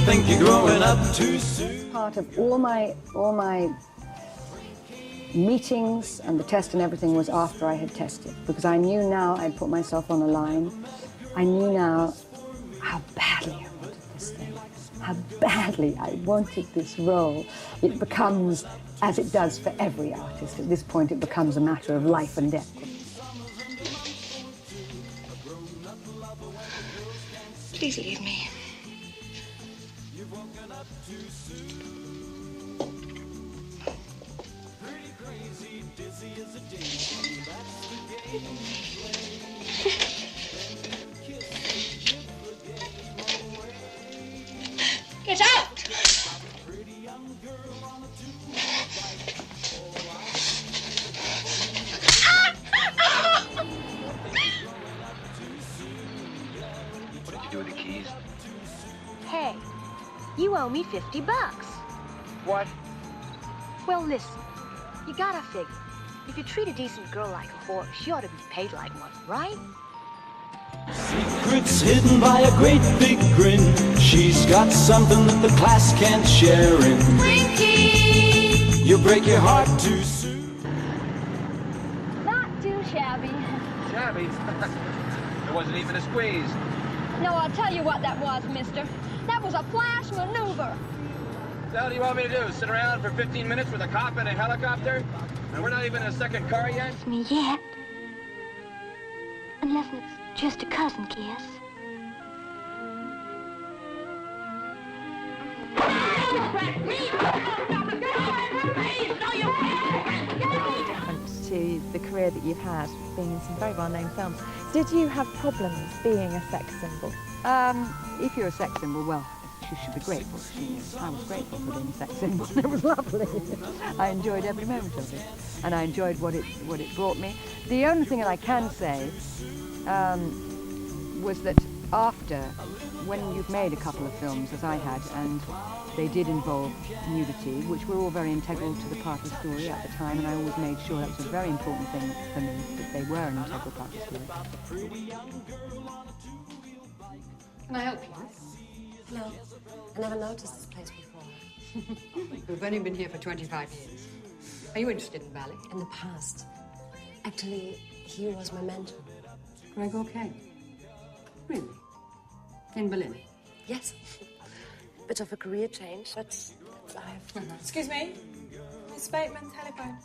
think you're growing up too soon. Part of all my meetings and the test and everything was after I had tested, because I knew now I'd put myself on the line. I knew now how badly I wanted this thing, how badly I wanted this role. It becomes, as it does for every artist, at this point it becomes a matter of life and death. Please leave me. Get out! What did you do with the keys? Hey, you owe me $50. What? Well, listen, you gotta figure. If you treat a decent girl like a horse, she ought to be paid like one, right? Secrets hidden by a great big grin. She's got something that the class can't share in. Winky! You break your heart too soon. Not too shabby. Shabby? There wasn't even a squeeze. No, I'll tell you what that was, mister. That was a flash maneuver. What the hell do you want me to do? Sit around for 15 minutes with a cop in a helicopter? And we're not even in a second car yet? Me yet. Unless it's just a cousin kiss. Different to the career that you've had, being in some very well-known films. Did you have problems being a sex symbol? If you're a sex symbol, well, you should be grateful. I was grateful for being a sex symbol. It was lovely. I enjoyed every moment of it, and I enjoyed what it brought me. The only thing that I can say was that after, when you've made a couple of films, as I had, and they did involve nudity, which were all very integral to the part of the story at the time, and I always made sure that was a very important thing for me, that they were an integral part of the story. Can I help you? No, I never noticed this place before. We've only been here for 25 years. Are you interested in ballet? In the past. Actually, he was my mentor. Gregor Kane. Really? In Berlin? Yes. Bit of a career change, but that's life. Excuse me? Miss Bateman, telephone.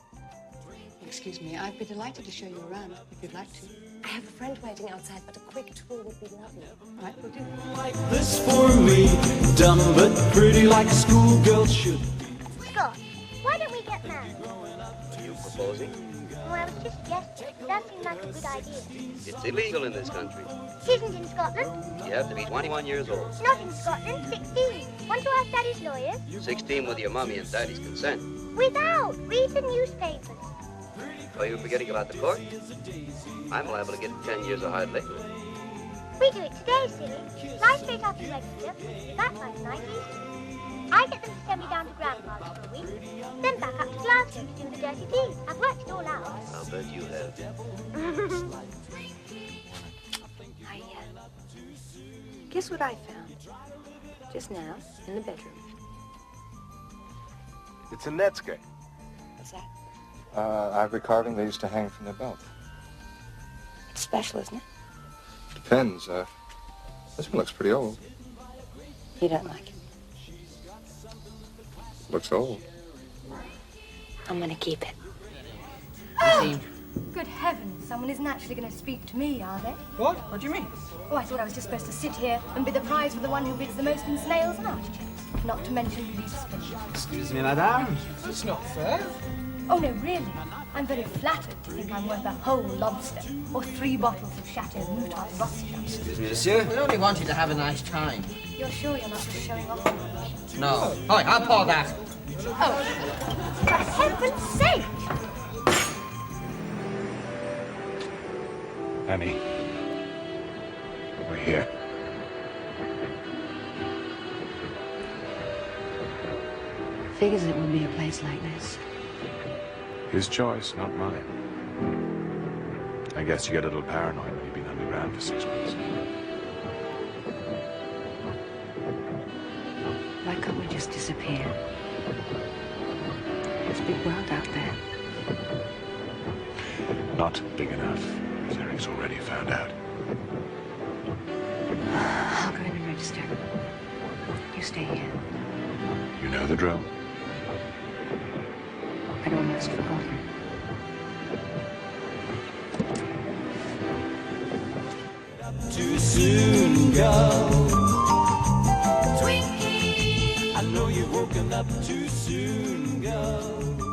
Excuse me, I'd be delighted to show you around if you'd like to. I have a friend waiting outside, but a quick tour would be lovely. All right, we'll do. Like this for me, dumb but pretty like a schoolgirl should be. Scott, why don't we get married? Are you proposing? Well, I was just guessing. That seemed like a good idea. It's illegal in this country. It isn't in Scotland. You have to be 21 years old. Not in Scotland. 16. Want to ask Daddy's lawyers? 16 with your mommy and daddy's consent. Without. Read the newspapers. Oh, you're forgetting about the court? I'm liable to get 10 years of hard labor. We do it today, silly. Fly straight after register. Be back by the night Easter. I get them to send me down to Grandpa's for a week, then back up to Glasgow to do the dirty deed. I've worked it all out. I'll bet you have. Guess what I found? Just now, in the bedroom. It's a Netscape. What's that? Ivory carving they used to hang from their belt. It's special, isn't it? Depends. This one looks pretty old. You don't like it? Looks old. I'm gonna keep it. Oh! Good heavens, someone isn't actually going to speak to me, are they? What? What do you mean? Oh, I thought I was just supposed to sit here and be the prize for the one who bids the most in snails and artichokes. Not to mention these spoons. Excuse me, madame. That's not fair. Oh, no, really. I'm very flattered to think I'm worth a whole lobster or 3 bottles of Chateau Mouton Rothschild. Excuse me, monsieur. We only want you to have a nice time. You're sure you're not just showing off? No. Hi, I'll pour that. Oh, for heaven's sake! Annie, we're here. Figures it would be a place like this. His choice, not mine. I guess you get a little paranoid when you've been underground for 6 months. just disappear. It's a big world out there. Not big enough, as Eric's already found out. I'll go in and register. You stay here. You know the drill. I'd almost forgotten. Too soon, girl. Twinkie. I know you've woken up too soon, girl.